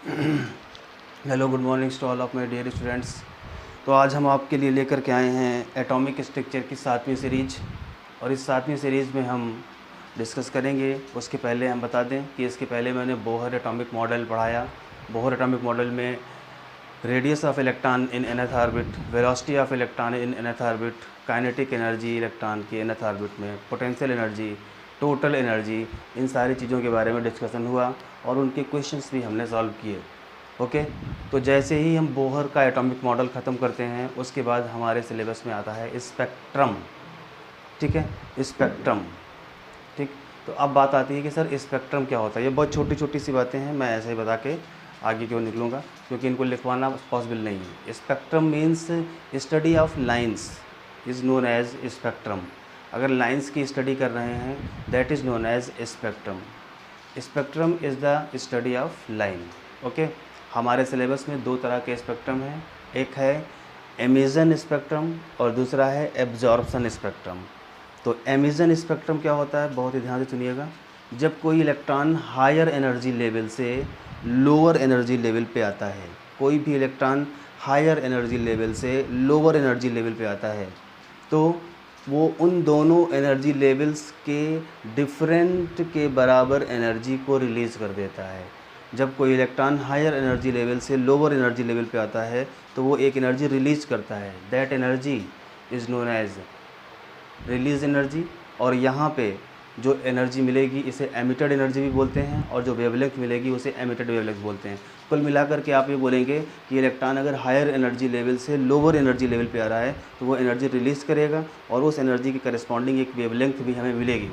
Hello, good morning to all of my dear students. तो आज हम आपके लिए लेकर के आए हैं एटॉमिक स्ट्रक्चर की 7वीं सीरीज। और इस 7वीं सीरीज़ में हम डिस्कस करेंगे। उसके पहले हम बता दें कि इसके पहले मैंने बोहर एटॉमिक मॉडल पढ़ाया। बोहर एटॉमिक मॉडल में radius of electron in nth orbit, velocity of electron in nth orbit, kinetic energy electron की nth ऑर्बिट में, पोटेंशियल एनर्जी, टोटल एनर्जी, इन सारी चीज़ों के बारे में डिस्कशन हुआ और उनके क्वेश्चंस भी हमने सॉल्व किए। ओके, तो जैसे ही हम बोहर का एटॉमिक मॉडल ख़त्म करते हैं उसके बाद हमारे सिलेबस में आता है स्पेक्ट्रम। ठीक है, स्पेक्ट्रम। ठीक, तो अब बात आती है कि सर स्पेक्ट्रम क्या होता है। ये बहुत छोटी छोटी सी बातें हैं, मैं ऐसे ही बता के आगे क्यों निकलूँगा, क्योंकि इनको लिखवाना पॉसिबल नहीं है। Spectrum means study of lines is known as spectrum. अगर लाइंस की स्टडी कर रहे हैं that is known as spectrum. Spectrum is the study of line. Okay, हमारे सिलेबस में दो तरह के स्पेक्ट्रम हैं, एक है एमिशन स्पेक्ट्रम और दूसरा है एब्जॉर्प्शन स्पेक्ट्रम। तो एमिशन स्पेक्ट्रम क्या होता है, बहुत ही ध्यान से सुनिएगा। जब कोई इलेक्ट्रॉन हायर एनर्जी लेवल से लोअर एनर्जी लेवल पे आता है, कोई भी इलेक्ट्रॉन हायर एनर्जी लेवल से लोअर एनर्जी लेवल पे आता है, तो वो उन दोनों एनर्जी लेवल्स के डिफरेंट के बराबर एनर्जी को रिलीज़ कर देता है। जब कोई इलेक्ट्रॉन हायर एनर्जी लेवल से लोअर एनर्जी लेवल पे आता है तो वो एक एनर्जी रिलीज़ करता है, that energy is known as release energy. और यहाँ पे जो एनर्जी मिलेगी इसे एमिटेड एनर्जी भी बोलते हैं और जो वेवलेंथ मिलेगी उसे एमिटेड वेवलेंथ बोलते हैं। कुल मिलाकर के आप ये बोलेंगे कि इलेक्ट्रॉन अगर हायर एनर्जी लेवल से लोअर एनर्जी लेवल पे आ रहा है तो वो एनर्जी रिलीज़ करेगा और उस एनर्जी की करस्पॉन्डिंग एक वेवलेंथ भी हमें मिलेगी।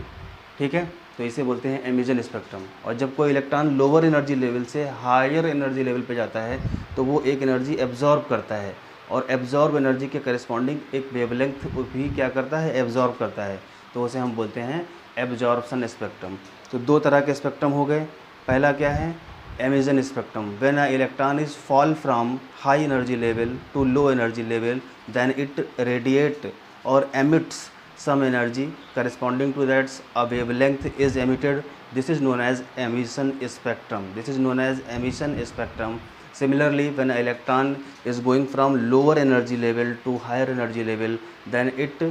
ठीक है, तो इसे बोलते हैं एमिशन स्पेक्ट्रम। और जब कोई इलेक्ट्रॉन लोअर एनर्जी लेवल से हायर एनर्जी लेवल पे जाता है तो वो एक एनर्जी एब्जॉर्ब करता है और एब्जॉर्ब एनर्जी के करस्पॉन्डिंग एक वेवलेंथ भी क्या करता है, एब्जॉर्ब करता है। तो उसे हम बोलते हैं एब्जॉर्प्शन स्पेक्ट्रम। तो दो तरह के स्पेक्ट्रम हो गए। पहला क्या है, emission spectrum. When a electron is fall from high energy level to low energy level then it radiate और emits some energy corresponding to that a wavelength is emitted. This is known as emission spectrum. This is known as emission spectrum. Similarly, when an electron is going from lower energy level to higher energy level, then it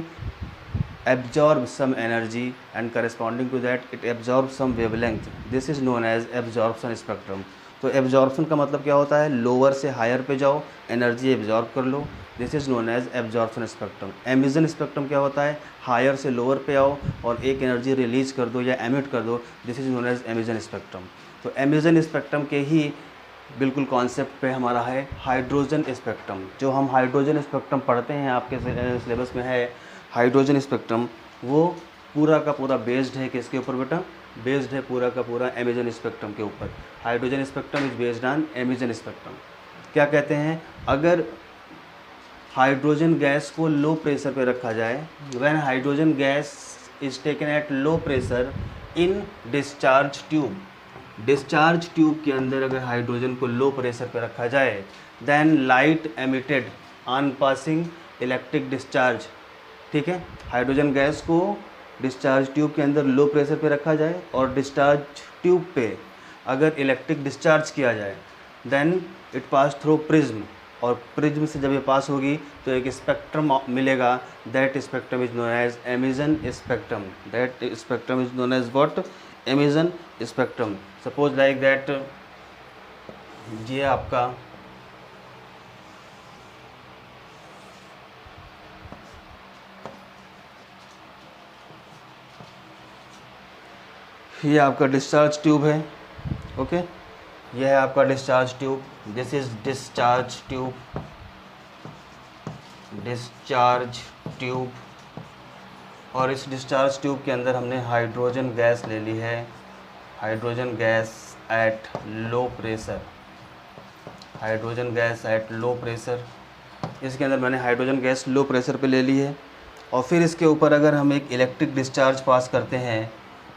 absorbs some energy and corresponding to that it absorbs some wavelength. This is known as absorption spectrum. तो absorption का मतलब क्या होता है, lower से higher पे जाओ, energy absorb कर लो, this is known as absorption spectrum. Emission spectrum क्या होता है, हायर से लोअर पे आओ और एक एनर्जी रिलीज कर दो या एमिट कर दो, this is known as emission spectrum. तो एमिशन स्पेक्ट्रम के ही बिल्कुल कॉन्सेप्ट पे हमारा है हाइड्रोजन स्पेक्ट्रम। जो हम हाइड्रोजन स्पेक्ट्रम पढ़ते हैं आपके सिलेबस में है हाइड्रोजन स्पेक्ट्रम, वो पूरा का पूरा बेस्ड है किसके ऊपर बेटा, बेस्ड है पूरा का पूरा एमिशन स्पेक्ट्रम के ऊपर। Hydrogen spectrum is based on emission spectrum. क्या कहते हैं, अगर हाइड्रोजन गैस को लो प्रेशर पे रखा जाए, when hydrogen gas is taken at low pressure in discharge tube, discharge tube के अंदर अगर हाइड्रोजन को लो प्रेशर पे रखा जाए, then light emitted on passing electric discharge. ठीक है, हाइड्रोजन गैस को डिस्चार्ज ट्यूब के अंदर लो प्रेशर पे रखा जाए और डिस्चार्ज ट्यूब पे अगर इलेक्ट्रिक डिस्चार्ज किया जाए, then it pass through prism, और प्रिज्म से जब ये पास होगी तो एक स्पेक्ट्रम मिलेगा, that spectrum is known as emission spectrum. That spectrum is known as what, emission spectrum. Suppose like that ये आपका ये आपका डिस्चार्ज ट्यूब है। ओके, यह है आपका discharge tube, this is discharge tube, discharge tube. और इस डिस्चार्ज ट्यूब के अंदर हमने हाइड्रोजन गैस ले ली है, hydrogen gas at low pressure, hydrogen gas at low pressure. इसके अंदर मैंने हाइड्रोजन गैस लो प्रेशर पे ले ली है और फिर इसके ऊपर अगर हम एक इलेक्ट्रिक डिस्चार्ज पास करते हैं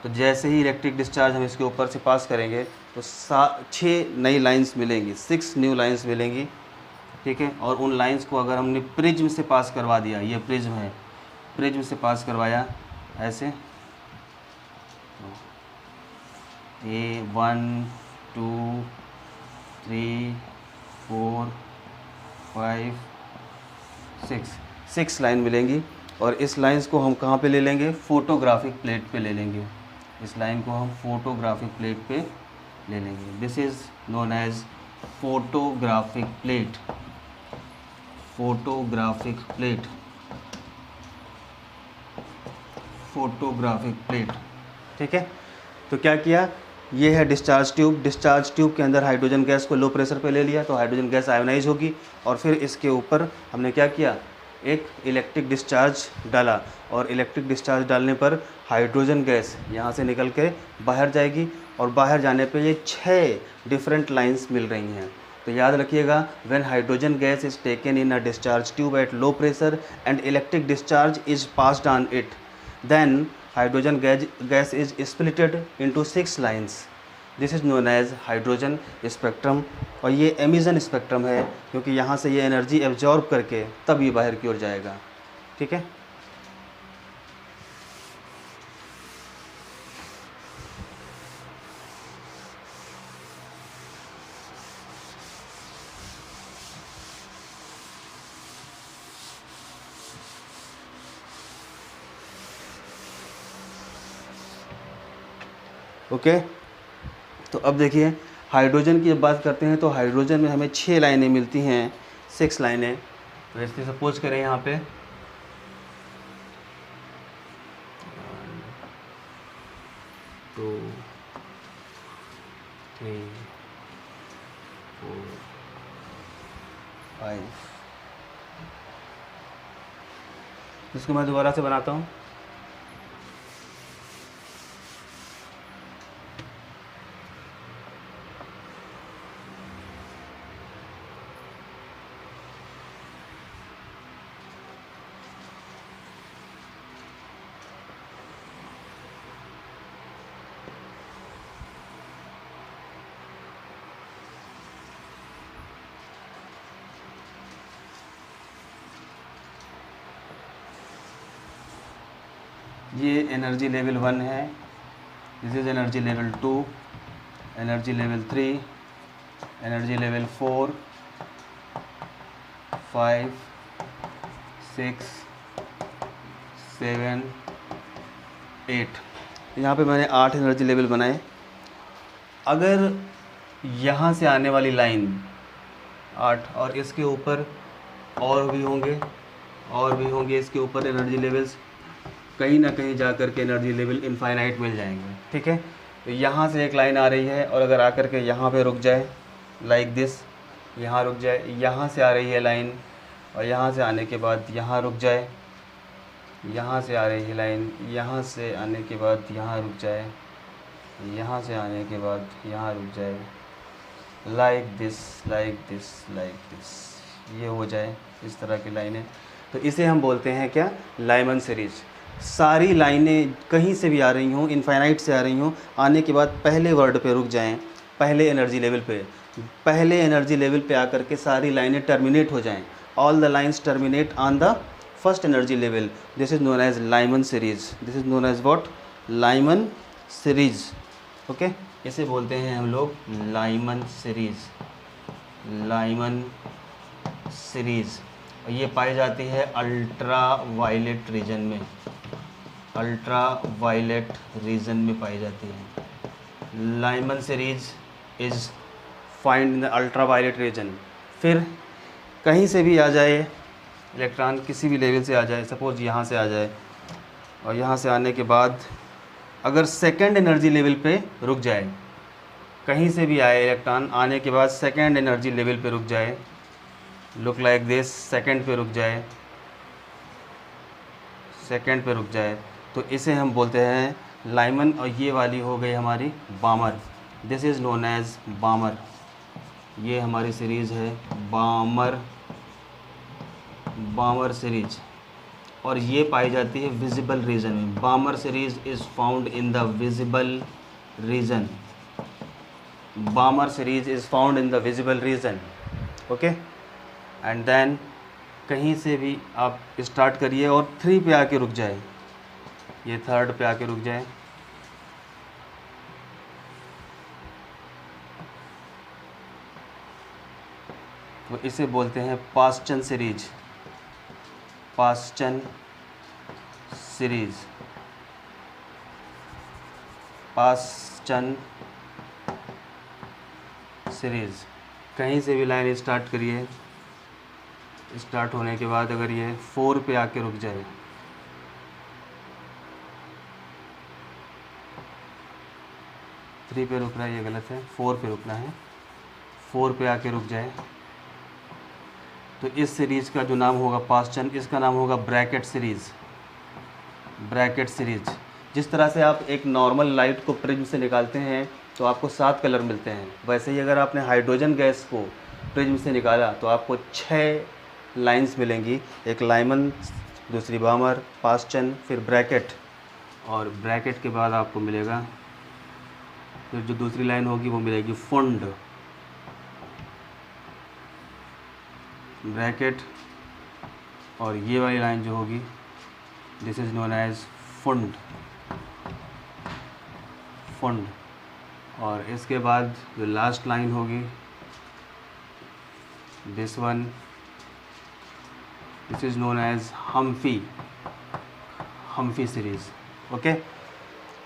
तो जैसे ही इलेक्ट्रिक डिस्चार्ज हम इसके ऊपर से पास करेंगे तो 6 नई लाइंस मिलेंगी, 6 न्यू लाइंस मिलेंगी। ठीक है, और उन लाइंस को अगर हमने प्रिज्म से पास करवा दिया, ये प्रिज्म है, प्रिज्म से पास करवाया ऐसे, ये 1 2 3 4 5 6 लाइन मिलेंगी। और इस लाइंस को हम कहाँ पे ले लेंगे? फोटोग्राफिक प्लेट पे ले लेंगे। इस लाइन को हम फोटोग्राफिक प्लेट पे ले लेंगे। This is known as photographic plate. Photographic plate, photographic plate, ठीक है। तो क्या किया, ये है डिस्चार्ज ट्यूब। डिस्चार्ज ट्यूब के अंदर हाइड्रोजन गैस को लो प्रेशर पे ले लिया, तो हाइड्रोजन गैस आयोनाइज होगी। और फिर इसके ऊपर हमने क्या किया, एक इलेक्ट्रिक डिस्चार्ज डाला। और इलेक्ट्रिक डिस्चार्ज डालने पर हाइड्रोजन गैस यहाँ से निकल के बाहर जाएगी। और बाहर जाने पे ये 6 डिफरेंट लाइंस मिल रही हैं। तो याद रखिएगा, when hydrogen gas is taken in a discharge tube at low pressure and electric discharge is passed on it, then hydrogen gas is splitted into 6 lines. This is known as hydrogen spectrum। और ये emission spectrum है, क्योंकि यहाँ से ये energy absorb करके तब ये बाहर की ओर जाएगा, ठीक है। ओके तो अब देखिए, हाइड्रोजन की जब बात करते हैं तो हाइड्रोजन में हमें 6 लाइनें मिलती हैं, 6 लाइनें। तो इसलिए सपोज करें यहाँ पे 2 3 4 5। इसको मैं दोबारा से बनाता हूँ। ये एनर्जी लेवल 1 है, this is energy level 2, energy level 3, energy level 4, 5, 6, 7, 8। यहाँ पे मैंने 8 एनर्जी लेवल बनाए। अगर यहाँ से आने वाली लाइन 8 और इसके ऊपर और भी होंगे इसके ऊपर एनर्जी लेवल्स, कहीं ना कहीं जा कर के एनर्जी लेवल इनफाइनाइट मिल जाएंगे, ठीक है। तो यहाँ से एक लाइन आ रही है और अगर आकर के यहाँ पे रुक जाए लाइक दिस, यहाँ रुक जाए, यहाँ से आ रही है लाइन और यहाँ से आने के बाद यहाँ रुक जाए, यहाँ से आ रही है लाइन, यहाँ से आने के बाद यहाँ रुक जाए, यहाँ से आने के बाद यहाँ रुक जाए, like this like this like this, ये हो जाए इस तरह की लाइनें। तो इसे हम बोलते हैं क्या, लाइमन सीरीज। सारी लाइनें कहीं से भी आ रही हों, इनफाइनाइट से आ रही हों, आने के बाद पहले वर्ड पे रुक जाएं, पहले एनर्जी लेवल पे आकर के सारी लाइनें टर्मिनेट हो जाएं। All the lines terminate on the first energy level. This is known as Lyman series. This is known as what, Lyman series. Okay, इसे बोलते हैं हम लोग लाइमन सीरीज, लाइमन सीरीज। और ये पाई जाती है अल्ट्रा वायलेट रीजन में, अल्ट्रा वायलेट रीजन में पाई जाती है। Lyman series is find in the ultra violet region. फिर कहीं से भी आ जाए इलेक्ट्रॉन, किसी भी लेवल से आ जाए, सपोज यहाँ से आ जाए और यहाँ से आने के बाद अगर सेकेंड एनर्जी लेवल पे रुक जाए, कहीं से भी आए इलेक्ट्रॉन, आने के बाद सेकेंड एनर्जी लेवल पे रुक जाए, लुक लाइक दिस, सेकेंड पे रुक जाए, सेकेंड पे रुक जाए, तो इसे हम बोलते हैं लाइमन। और ये वाली हो गई हमारी बामर। This is known as बामर। ये हमारी सीरीज़ है बामर, बामर सीरीज। और ये पाई जाती है विजिबल रीजन में। Balmer series is found in the visible region. Balmer series is found in the visible region. Okay, and then कहीं से भी आप स्टार्ट करिए और 3 पे आके रुक जाए, ये 3rd पे आके रुक जाए, तो इसे बोलते हैं Paschen series, Paschen series, Paschen series. कहीं से भी लाइन स्टार्ट करिए, स्टार्ट होने के बाद अगर ये 4 पे आके रुक जाए, 3 पे रुक रहा है, ये गलत है, 4 पे रुकना है, 4 पे आके रुक जाए तो इस सीरीज़ का जो नाम होगा पास्चन, इसका नाम होगा ब्रैकेट सीरीज़, ब्रैकेट सीरीज। जिस तरह से आप एक नॉर्मल लाइट को प्रिज्म से निकालते हैं तो आपको 7 कलर मिलते हैं, वैसे ही अगर आपने हाइड्रोजन गैस को प्रिज्म से निकाला तो आपको 6 लाइंस मिलेंगी, एक लाइमन, दूसरी बामर, पास्चन, फिर ब्रैकेट, और ब्रैकेट के बाद आपको मिलेगा फिर जो दूसरी लाइन होगी वो मिलेगी फुंड, ब्रैकेट, और ये वाली लाइन जो होगी this is known as Pfund, Pfund. और इसके बाद जो लास्ट लाइन होगी this one, this is known as Humphreys, Humphreys series. Okay,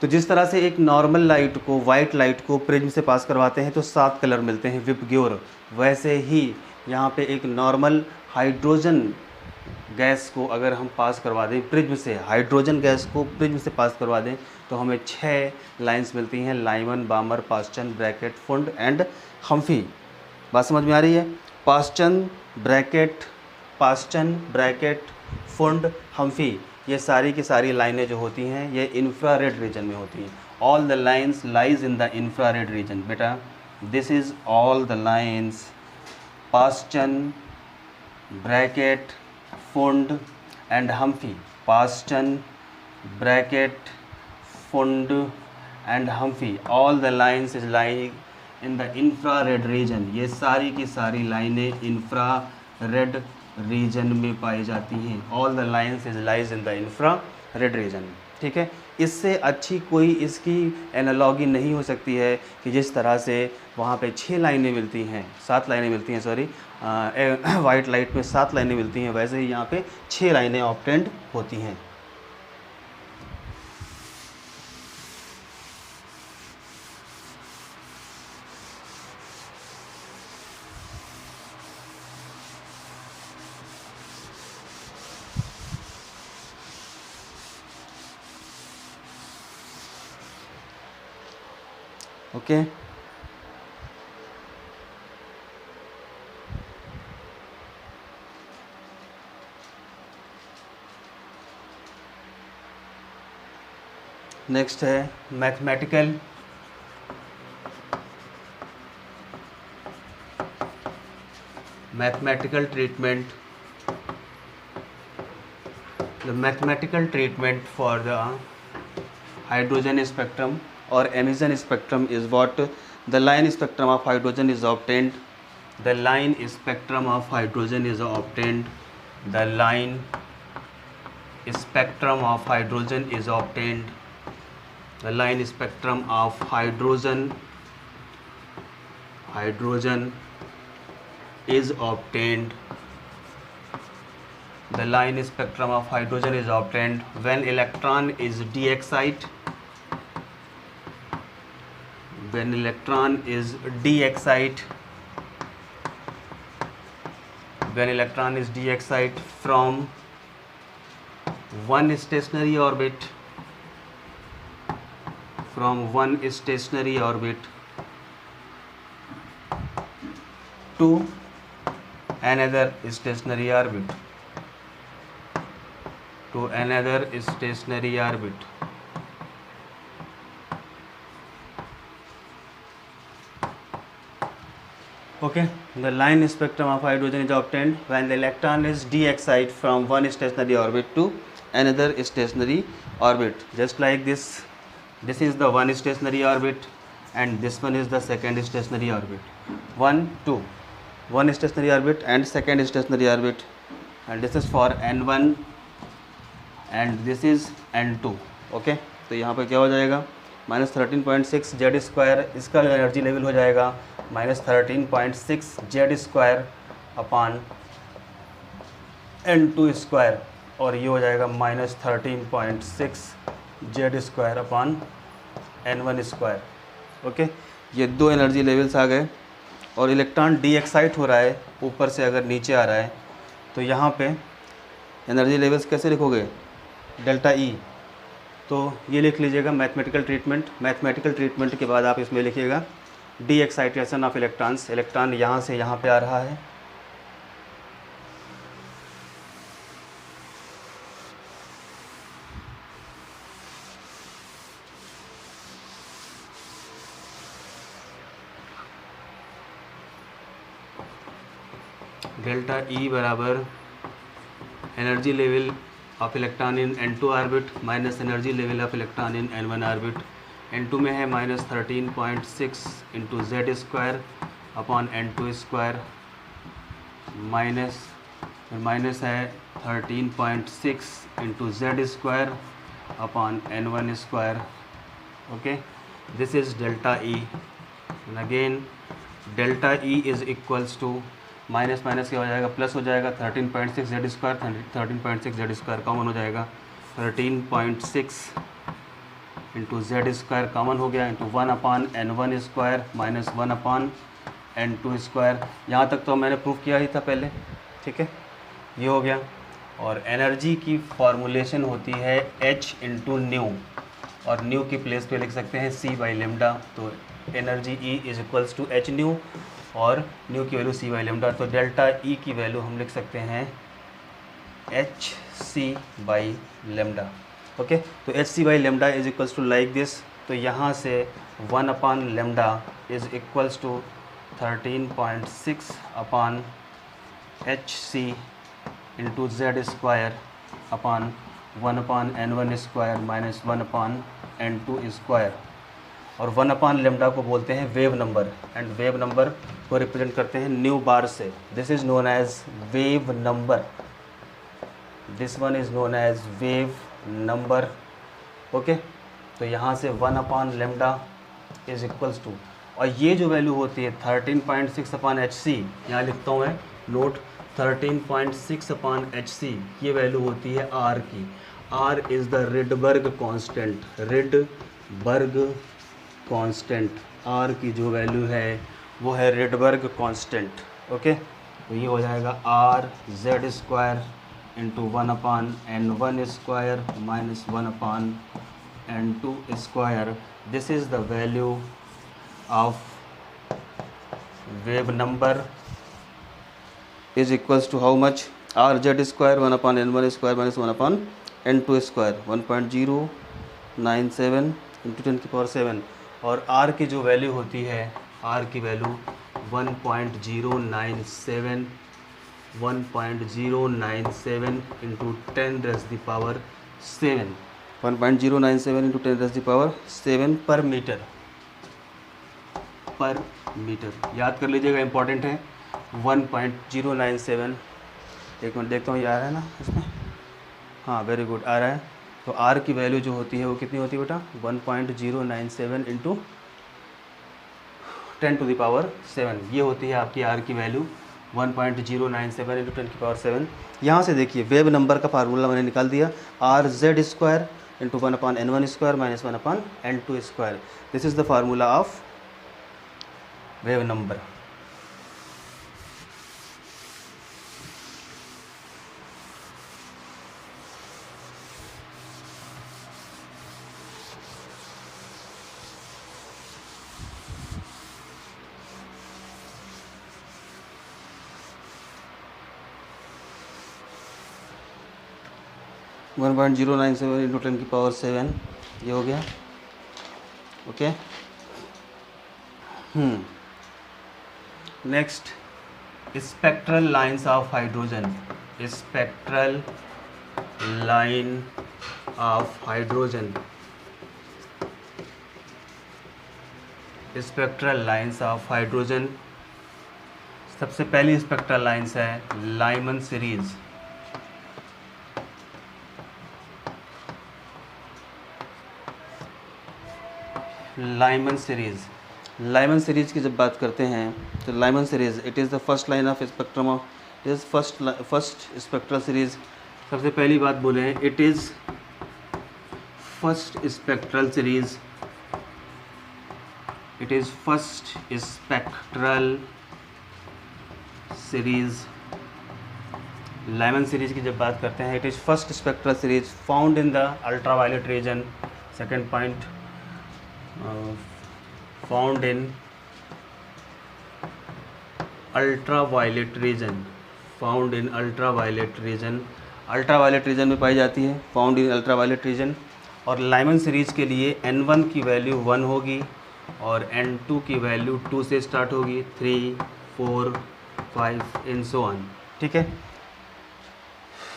तो जिस तरह से एक नॉर्मल लाइट को, वाइट लाइट को प्रिज्म से पास करवाते हैं तो 7 कलर मिलते हैं विपग्योर, वैसे ही यहाँ पे एक नॉर्मल हाइड्रोजन गैस को अगर हम पास करवा दें प्रिज्म से, हाइड्रोजन गैस को प्रिज्म से पास करवा दें तो हमें 6 लाइंस मिलती हैं, Lyman, Balmer, Paschen, Brackett, Pfund and Humphreys. बात समझ में आ रही है? Paschen, Brackett, Paschen, Brackett, Pfund, Humphreys, ये सारी की सारी लाइनें जो होती हैं ये इंफ्रारेड रीजन में होती हैं। All the lines lies in the infrared region. बेटा this is all the lines, Paschen, Brackett, Pfund and Humphreys, Paschen, Brackett, Pfund and Humphreys, all the lines is lying in the infrared region. ये सारी की सारी लाइनें infrared reason में पाई जाती हैं। All the lines is lies in the infrared reason. ठीक है, इससे अच्छी कोई इसकी एनालॉगी नहीं हो सकती है कि जिस तरह से वहाँ पे 6 लाइनें मिलती हैं, 7 लाइनें मिलती हैं, सॉरी, वाइट लाइट में 7 लाइनें मिलती हैं, वैसे ही यहाँ पे 6 लाइनें ऑब्टेंड होती हैं। ओके, नेक्स्ट है mathematical treatment, the mathematical treatment for the hydrogen spectrum or emission spectrum is what the line spectrum of hydrogen is obtained, the line spectrum of hydrogen is obtained, the line spectrum of hydrogen is obtained, the line spectrum of hydrogen is obtained, the line spectrum of hydrogen is obtained when electron is d-excite, when electron is d-excite, when electron is d-excite from one stationary orbit, from one stationary orbit to another stationary orbit, to another stationary orbit. Okay, the line spectrum of hydrogen is obtained when the electron is d-excite from one stationary orbit to another stationary orbit. Just like this, this is the one stationary orbit and this one is the second stationary orbit. 1, 2, one stationary orbit and second stationary orbit, and this is for n1 and this is n2. Okay, तो यहाँ पर क्या हो जाएगा, -13.6 Z square, इसका energy level हो जाएगा -13.6 Z square upon N2 square, और ये हो जाएगा -13.6 जेड स्क्वायर अपान N1 स्क्वायर। ओके, ये दो एनर्जी लेवल्स आ गए, और इलेक्ट्रॉन डी एक्साइट हो रहा है ऊपर से अगर नीचे आ रहा है, तो यहाँ पे एनर्जी लेवल्स कैसे लिखोगे, डेल्टा ई। तो ये लिख लीजिएगा मैथमेटिकल ट्रीटमेंट। मैथमेटिकल ट्रीटमेंट के बाद आप इसमें लिखिएगा D excitation of electrons. Electron यहाँ से यहाँ पे आ रहा है, डेल्टा ई बराबर energy level of electron in N2 orbit minus energy level of electron in N1 orbit. N2 में है -13.6 into Z square upon N2 square, minus है 13.6 into Z square upon N1 square. Okay, this is delta E. And again delta E is equals to minus minus क्या हो जाएगा, plus हो जाएगा 13.6 Z square, 13.6 Z square common हो जाएगा, 13.6 into Z square common हो गया, into 1 upon N1 square minus 1 upon N2 square. यहाँ तक तो मैंने प्रूफ किया ही था पहले, ठीक है, ये हो गया। और एनर्जी की फॉर्मुलेशन होती है H इंटू न्यू, और न्यू की प्लेस पे लिख सकते हैं C बाई लेमडा। तो energy E is equals to H nu, और न्यू की वैल्यू C बाई लेमडा। तो डेल्टा E की वैल्यू हम लिख सकते हैं H C by lambda. Okay, तो H C by lambda is equals to like this. तो यहाँ से 1 upon lambda is equals to 13.6 upon H C into Z square upon 1 upon N1 square minus 1 upon N2 square. और 1 upon lambda को बोलते हैं wave number, and wave number को represent करते हैं न्यू बार से। This is known as wave number, this one is known as wave number. Okay, तो यहाँ से 1 upon lambda is equals to, और ये जो वैल्यू होती है 13.6 अपान एच सी, यहाँ लिखता हूँ मैं नोट, 13.6 अपान एच सी, ये वैल्यू होती है आर की। R is the Rydberg constant, Rydberg constant, R की जो वैल्यू है वो है रिडबर्ग कांस्टेंट। ओके, तो ये हो जाएगा R Z square into 1 upon N1 square minus 1 upon N2 square. This is the value of wave number is equals to how much, R Z square 1 upon N1 square minus 1 upon N2 square, 1.097 into 10 की power 7। और are की जो value होती है, R की value 1.097 into 10 raise the power 7, 1.097 into 10 raise the power 7 per metre, पर metre. याद कर लीजिएगा, इंपॉर्टेंट है 1.097। एक मिनट देखता हूँ, ये आ रहा है ना इसमें, हाँ वेरी गुड आ रहा है। तो आर की वैल्यू जो होती है वो कितनी होती है बेटा, 1.097 इंटू 10 टू द पावर 7, ये होती है आपकी आर की वैल्यू 1.097 इंटू 10 की पावर 7। यहाँ से देखिए वेव नंबर का फार्मूला मैंने निकाल दिया, are Z square into 1 upon N1 square minus 1 upon N2 square. This is the formula of wave number. One 1.097 into 10 की पावर 7, ये हो गया। Okay, next spectral lines of hydrogen, spectral line of hydrogen, spectral lines of hydrogen. सबसे पहली spectral lines है Lyman series, Lyman series. Lyman series की जब बात करते हैं तो Lyman series it is the first line of spectrum of is first spectral series. सबसे पहली बात बोले हैं it is first spectral series, it is first spectral series. Lyman series की जब बात करते हैं it is first spectral series found in the ultraviolet region. Second point, found in ultraviolet region, found in ultraviolet region, ultraviolet region में पाई जाती है, found in ultraviolet region. और लाइमन सीरीज के लिए N1 की वैल्यू 1 होगी और N2 की वैल्यू 2 से स्टार्ट होगी, 3, 4, 5 इन सो ऑन। ठीक है,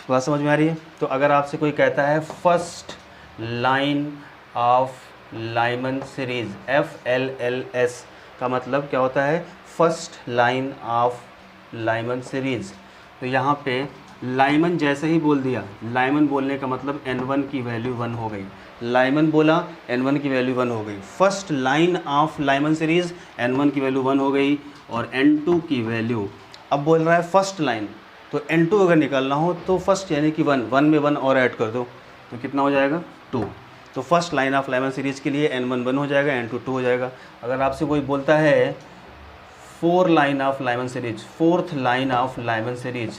बात समझ में आ रही है? तो अगर आपसे कोई कहता है first line of Lyman series, FLLS का मतलब क्या होता है? First line of Lyman series. तो यहाँ पे लाइमन जैसे ही बोल दिया, लाइमन बोलने का मतलब N1 की वैल्यू 1 हो गई, लाइमन बोला N1 की वैल्यू 1 हो गई। First line of Lyman series N1 की वैल्यू 1 हो गई और N2 की वैल्यू, अब बोल रहा है फर्स्ट लाइन, तो N2 अगर निकालना हो तो फर्स्ट यानी कि 1 में 1 और ऐड कर दो तो कितना हो जाएगा? 2। तो first line of Lyman series के लिए N1 1 हो जाएगा, N2 2 हो जाएगा। अगर आपसे कोई बोलता है fourth line of Lyman series, fourth line of Lyman series,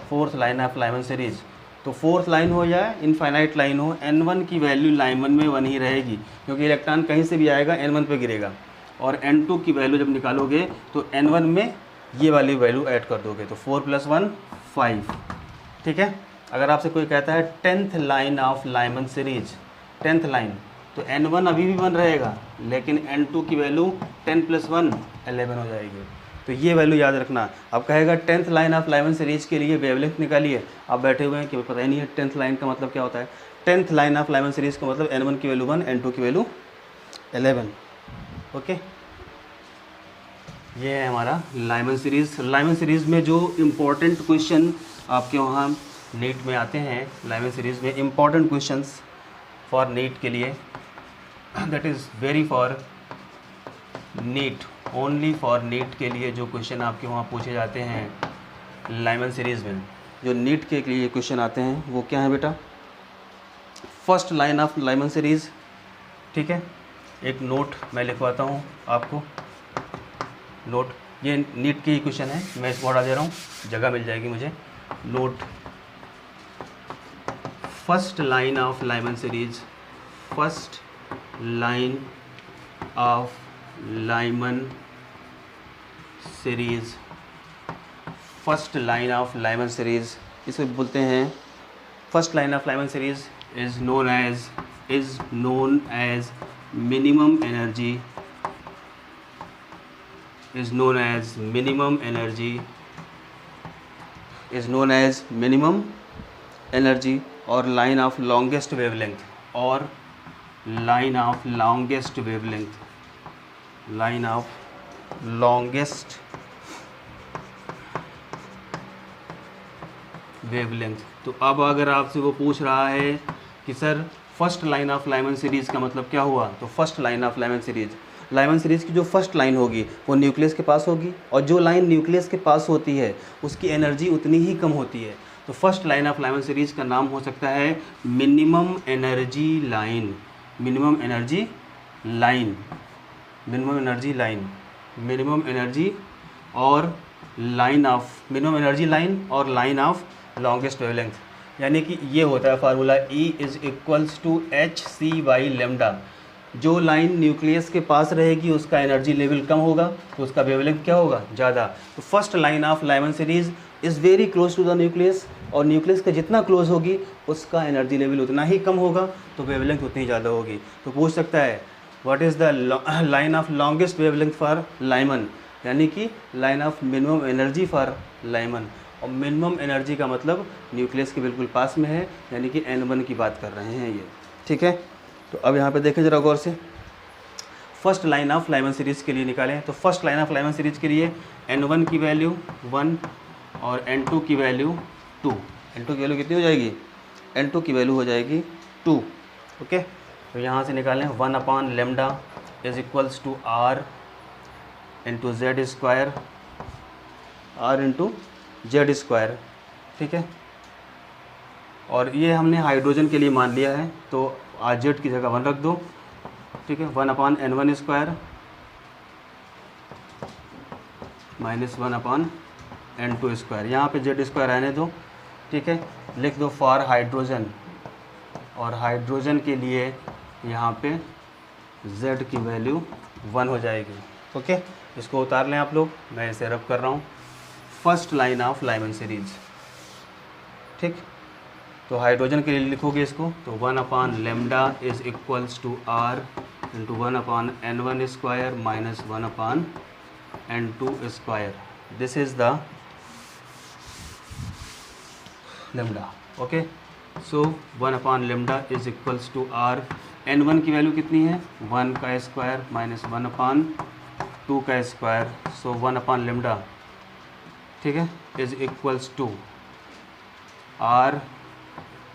fourth line of Lyman series, तो फोर्थ लाइन हो या इनफाइनाइट लाइन हो, N1 की वैल्यू लाइमन में 1 ही रहेगी क्योंकि इलेक्ट्रॉन कहीं से भी आएगा N1 पे गिरेगा। और N2 की वैल्यू जब निकालोगे तो N1 में ये वाली वैल्यू ऐड कर दोगे तो 4 + 1 5। ठीक है, अगर आपसे कोई कहता है 10th line of Lyman series, 10th line, तो N1 अभी भी 1 रहेगा लेकिन N2 की वैल्यू 10 + 1 11 हो जाएगी। तो ये वैल्यू याद रखना। अब कहेगा 10th line of Lyman series के लिए वेवलेंथ निकालिए, आप बैठे हुए हैं कि पता ही नहीं है 10th लाइन का मतलब क्या होता है। 10th line of Lyman series का मतलब N1 की वैल्यू 1, N2 की वैल्यू 11। ओके, ये है हमारा लाइमन सीरीज। लाइमन सीरीज में जो इम्पोर्टेंट क्वेश्चन आपके वहाँ नीट में आते हैं, लाइमन सीरीज में इम्पोर्टेंट क्वेश्चंस फॉर नीट के लिए, that is very for NEET, only for NEET के लिए जो क्वेश्चन आपके वहाँ पूछे जाते हैं लाइमन सीरीज़ में, जो नीट के लिए क्वेश्चन आते हैं वो क्या है बेटा? First line of Lyman series. ठीक है, एक नोट मैं लिखवाता हूँ आपको, नोट, ये नीट के ही क्वेश्चन है, मैं इसको हटा दे रहा हूँ, जगह मिल जाएगी मुझे। Note, first line of Lyman series, first line of Lyman series, first line of Lyman series, इसे बोलते हैं first line of Lyman series is known as minimum energy, is known as minimum energy, is known as minimum energy or line of longest wavelength, or line of longest wavelength, line of longest wavelength। तो अब अगर आपसे वो पूछ रहा है कि sir first line of Lyman series का मतलब क्या हुआ, तो first line of Lyman series, Lyman series की जो फर्स्ट लाइन होगी वो न्यूक्लियस के पास होगी और जो लाइन न्यूक्लियस के पास होती है उसकी एनर्जी उतनी ही कम होती है। तो first line of Lyman series का नाम हो सकता है minimum energy line, minimum energy line, minimum energy line, minimum energy और line of, minimum energy line और लाइन ऑफ लॉन्गेस्ट वेवलेंथ। यानी कि ये होता है फार्मूला E = hc/λ। जो लाइन न्यूक्लियस के पास रहेगी उसका एनर्जी लेवल कम होगा तो उसका वेवलेंथ क्या होगा? ज़्यादा। तो first line of Lyman series is very close to the nucleus, और न्यूक्लियस के जितना क्लोज होगी उसका एनर्जी लेवल उतना ही कम होगा तो वेवलेंथ उतनी ज़्यादा होगी। तो पूछ सकता है what is the line of longest wavelength for Lyman, यानी कि line of minimum energy for Lyman. और मिनिमम एनर्जी का मतलब न्यूक्लियस के बिल्कुल पास में है, यानी कि N1 की बात कर रहे हैं ये। ठीक है, तो अब यहाँ पे देखें ज़रा गौर से, first line of Lyman series के लिए निकालें। तो first line of Lyman series के लिए N1 की वैल्यू 1 और N2 की वैल्यू 2। N2 की वैल्यू कितनी हो जाएगी? N2 की वैल्यू हो जाएगी 2। ओके, तो यहाँ से निकालें 1/λ = R into Z square, R into Z square, ठीक है। और ये हमने हाइड्रोजन के लिए मान लिया है, तो आर जेड की जगह 1 रख दो, ठीक है। 1/n1 square minus 1/n2 square, यहाँ पे जेड स्क्वायर रहने दो, ठीक है। लिख दो फॉर हाइड्रोजन, और हाइड्रोजन के लिए यहाँ पे z की वैल्यू 1 हो जाएगी, ओके। इसको उतार लें आप लोग, मैं इसे रब कर रहा हूँ। First line of Lyman series, ठीक। तो हाइड्रोजन के लिए लिखोगे इसको, तो 1/λ is equals to r into 1/n1 square minus 1/n2 square, this is the lambda, okay. So 1/λ is equals to r, n1 की वैल्यू कितनी है 1 का स्क्वायर माइनस 1/2 का स्क्वायर, सो 1/λ, ठीक है, is equals to r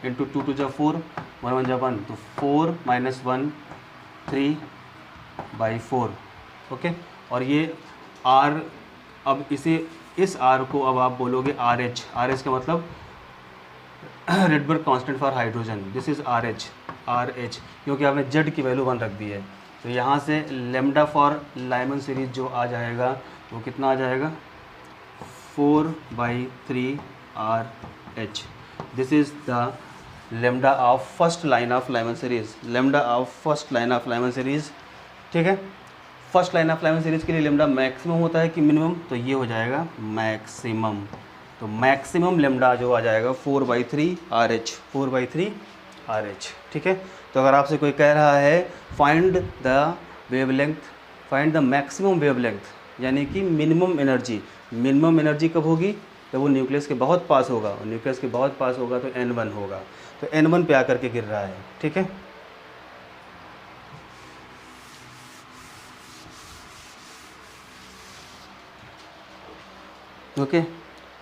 into 2 to 4, 1 1 1, तो 4 minus 1 3/4, okay. और ये r, अब इस r को अब आप बोलोगे RH, RH का मतलब Rydberg constant for hydrogen, this is RH, क्योंकि आपने Z की वैल्यू 1 रख दी है। तो यहाँ से लैम्डा फॉर लाइमन सीरीज जो आ जाएगा वो कितना आ जाएगा 4/3 RH, this is the lambda of first line of Lyman series, lambda of first line of Lyman series, ठीक है। First line of Lyman series के लिए लैम्डा मैक्सिमम होता है कि मिनिमम, तो ये हो जाएगा मैक्सिमम, तो मैक्सिमम लैम्डा जो आ जाएगा 4/3 RH, 4/3 RH, ठीक है। तो अगर आपसे कोई कह रहा है find the wavelength, find the maximum wavelength, यानी कि मिनिमम एनर्जी, मिनिमम एनर्जी कब होगी, तो वो न्यूक्लियस के बहुत पास होगा, और न्यूक्लियस के बहुत पास होगा तो n1 होगा, तो n1 पे आकर के गिर रहा है, ठीक है। Okay,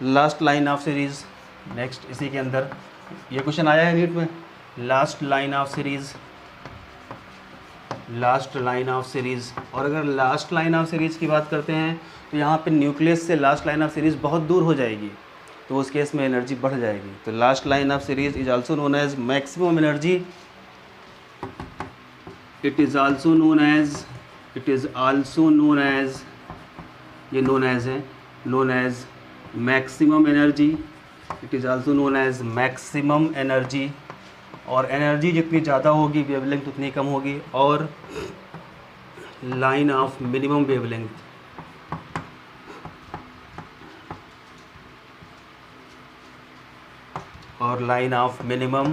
last line of series, next इसी के अंदर ये क्वेश्चन आया है नीट में, last line of series, last line of series. और अगर लास्ट लाइन ऑफ सीरीज़ की बात करते हैं तो यहाँ पे न्यूक्लियस से लास्ट लाइन ऑफ सीरीज़ बहुत दूर हो जाएगी, तो उस केस में एनर्जी बढ़ जाएगी। तो last line of series is also known as maximum energy, it is also known as, it is also known as, ये नोन एज है, known as maximum energy, it is also known as maximum energy. और energy जितनी ज़्यादा होगी wavelength उतनी कम होगी, और लाइन ऑफ मिनिमम वेवलेंथ, और लाइन ऑफ मिनिमम,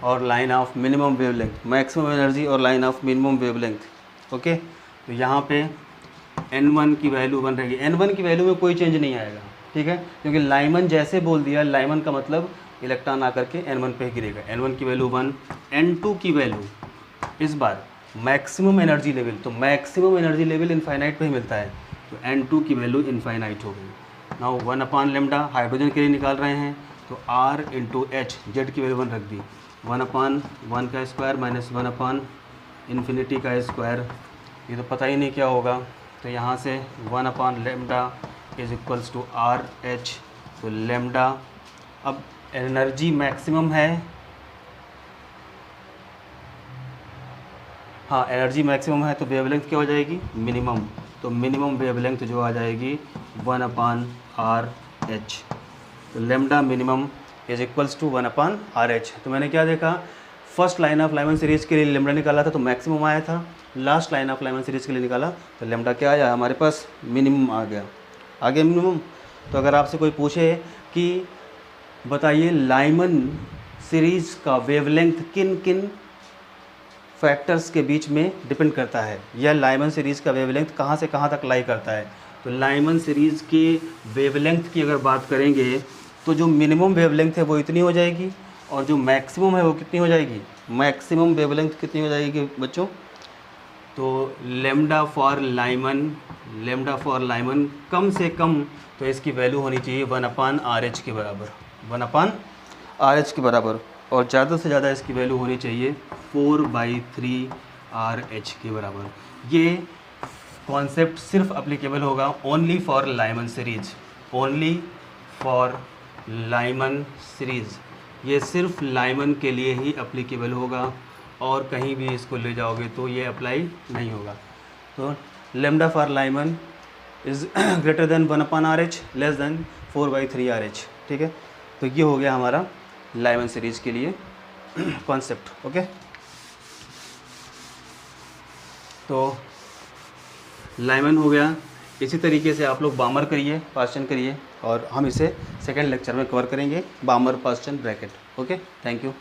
और line of minimum wavelength, maximum energy और line of minimum wavelength, okay. तो यहाँ पे n1 की वैल्यू 1 रहेगी, n1 की वैल्यू में कोई चेंज नहीं आएगा, ठीक है, क्योंकि लाइमन जैसे बोल दिया, लाइमन का मतलब इलेक्ट्रॉन आकर के n1 पे गिरेगा, n1 की वैल्यू 1, n2 की वैल्यू इस बार मैक्सिमम एनर्जी लेवल, तो मैक्सिमम एनर्जी लेवल इनफाइनाइट पे ही मिलता है, तो n2 की वैल्यू इनफाइनाइट हो गई। नाउ 1/λ हाइड्रोजन के लिए निकाल रहे हैं, तो r इंटू एच, जेड की वैल्यू 1 रख दी, 1/1 का स्क्वायर माइनस 1/∞ का स्क्वायर, ये तो पता ही नहीं क्या होगा, तो यहाँ से 1/λ इज इक्वल्स टू RH, तो लैम्डा, अब एनर्जी मैक्सिमम है, हाँ एनर्जी मैक्सिमम है, तो वेवलेंथ क्या हो जाएगी मिनिमम, तो मिनिमम वेवलेंथ जो आ जाएगी 1/RH, तो lambda minimum is equals to 1/RH। तो मैंने क्या देखा, first line of Lyman series के लिए लैम्डा निकाला था तो मैक्सिमम आया था, last line of Lyman series के लिए निकाला तो लैम्डा क्या आया हमारे पास, मिनिमम आ गया, आगे मिनिमम। तो अगर आपसे कोई पूछे कि बताइए लाइमन सीरीज़ का वेवलेंथ किन किन फैक्टर्स के बीच में डिपेंड करता है, या लाइमन सीरीज़ का वेवलेंथ कहाँ से कहाँ तक लाई करता है, तो लाइमन सीरीज़ के वेवलेंथ की अगर बात करेंगे तो जो मिनिमम वेवलेंथ है वो इतनी हो जाएगी, और जो मैक्सिमम है वो कितनी हो जाएगी, मैक्सिमम वेवलेंथ कितनी हो जाएगी बच्चों, तो lambda for Lyman, lambda for Lyman कम से कम तो इसकी वैल्यू होनी चाहिए 1/RH के बराबर, 1/RH के बराबर, और ज़्यादा से ज़्यादा इसकी वैल्यू होनी चाहिए 4/3 RH के बराबर। ये कॉन्सेप्ट सिर्फ अप्लीकेबल होगा only for Lyman series, only for Lyman series. ये सिर्फ लाइमन के लिए ही अप्लीकेबल होगा और कहीं भी इसको ले जाओगे तो ये अप्लाई नहीं होगा। तो lambda for Lyman is greater than 1/RH, less than 4/3RH। ठीक है, तो ये हो गया हमारा लाइमन सीरीज के लिए कॉन्सेप्ट। ओके, तो लाइमन हो गया। इसी तरीके से आप लोग बामर करिए, पास्चन करिए, और हम इसे सेकेंड लेक्चर में कवर करेंगे, Balmer Paschen Brackett. Okay, thank you.